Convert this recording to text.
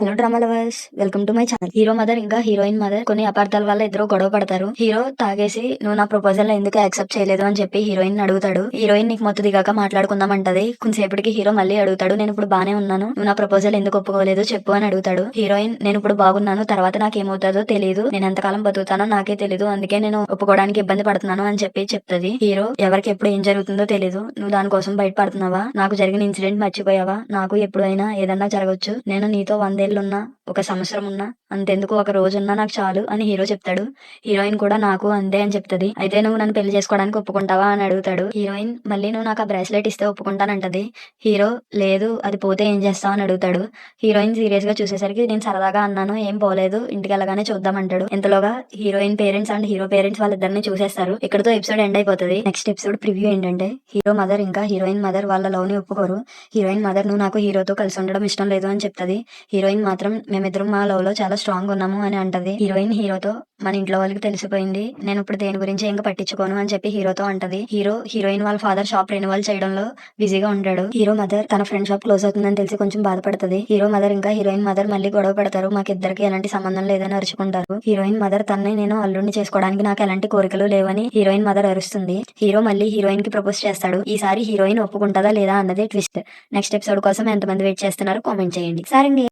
Hello drama lovers, welcome to my channel. Hero mother ఇంకా heroine mother కొన్ని అపార్థాల వల్ల ఇద్దరు గొడవ పడతారు. హీరో తాగేసి నువ్వు నా ప్రపోజల్ ఎందుకు యాక్సెప్ట్ చేయలేదు అని చెప్పి హీరోయిన్ అడుగుతాడు. హీరోయిన్ నీకు మొత్తం దిగాక మాట్లాడుకుందాం అంటది. కొంతసేపటికి హీరో మళ్ళీ అడుగుతాడు, నేను ఇప్పుడు బానే ఉన్నాను, నువ్వు నా ప్రపోజల్ ఎందుకు ఒప్పుకోలేదు చెప్పు అని అడుగుతాడు. హీరోయిన్, నేను ఇప్పుడు బాగున్నాను, తర్వాత నాకేమవుతుందో తెలియదు, నేను ఎంతకాలం బతుకుతానో నాకే తెలియదు, అందుకే నేను ఒప్పుకోవడానికి ఇబ్బంది పడుతున్నాను అని చెప్పి చెప్తది. హీరో, ఎవరికి ఎప్పుడు ఏం జరుగుతుందో తెలియదు, నువ్వు దానికోసం బయటపడుతున్నావా, నాకు జరిగిన ఇన్సిడెంట్ మర్చిపోయావా, నాకు ఎప్పుడైనా ఏదన్నా జరగవచ్చు, నేను నీతో 100 ఏళ్లున్నా, ఒక సంవత్సరం ఉన్నా, అంతెందుకు ఒక రోజున్నా నాకు చాలు అని హీరో చెప్తాడు. హీరోయిన్ కూడా నాకు అంతే అని చెప్తది. అయితే నువ్వు నన్ను పెళ్లి చేసుకోవడానికి ఒప్పుకుంటావా అని అడుగుతాడు. హీరోయిన్ మళ్ళీ, నువ్వు నాకు ఆ బ్రాస్లెట్ ఇస్తే ఒప్పుకుంటానంటది. హీరో, లేదు అది పోతే ఏం చేస్తావు అని అడుగుతాడు. హీరోయిన్ సీరియస్ గా చూసేసరికి, నేను సరదాగా అన్నాను, ఏం పోలేదు, ఇంటికి వెళ్ళగానే చూద్దాం అంటాడు. ఇంతలోగా heroine parents and hero parents వాళ్ళిద్దరిని చూసేస్తారు. ఇక్కడతో ఎపిసోడ్ ఎండ్ అయిపోతుంది. నెక్స్ట్ ఎపిసోడ్ ప్రివ్యూ ఏంటంటే, హీరో మదర్ ఇంకా హీరోయిన్ మదర్ వాళ్ళ లవ్ ని ఒప్పుకోరు. హీరోయిన్ మదర్, నువ్వు నాకు హీరోతో కలిసి ఉండడం ఇష్టం లేదు అని చెప్తది. హీరోయిన్ మాత్రం, మేమిద్దరం మా లవ్ లో చాలా స్ట్రాంగ్ ఉన్నాము అని అంటది. హీరోయిన్ హీరోతో, మన ఇంట్లో వాళ్ళకి తెలిసిపోయింది, నేను ఇప్పుడు దేని గురించి ఇంకా పట్టించుకోను అని చెప్పి హీరోతో అంటది. హీరోయిన్ వాళ్ళ ఫాదర్ షాప్ రెన్యువల్ చేయడంలో బిజీగా ఉంటాడు. హీరో మదర్ తన ఫ్రెండ్ షాప్ క్లోజ్ అవుతుందని తెలిసి కొంచెం బాధపడుతుంది. హీరో మదర్ ఇంకా హీరోయిన్ మదర్ మళ్ళీ గొడవ పడతారు. మాకిద్దరికి ఎలాంటి సంబంధం లేదని అరుచుకుంటారు. హీరోయిన్ మదర్, తనని నేను అల్లుడిని చేసుకోవడానికి నాకు ఎలాంటి కోరికలు లేవని హీరోయిన్ మదర్ అరుస్తుంది. హీరో మళ్ళీ హీరోయిన్ కి ప్రపోజ్ చేస్తాడు. ఈసారి హీరోయిన్ ఒప్పుకుంటుందా లేదా అన్నది ట్విస్ట్. నెక్స్ట్ ఎపిసోడ్ కోసం ఎంతమంది వెయిట్ చేస్తున్నారో కామెంట్ చేయండి. సరే.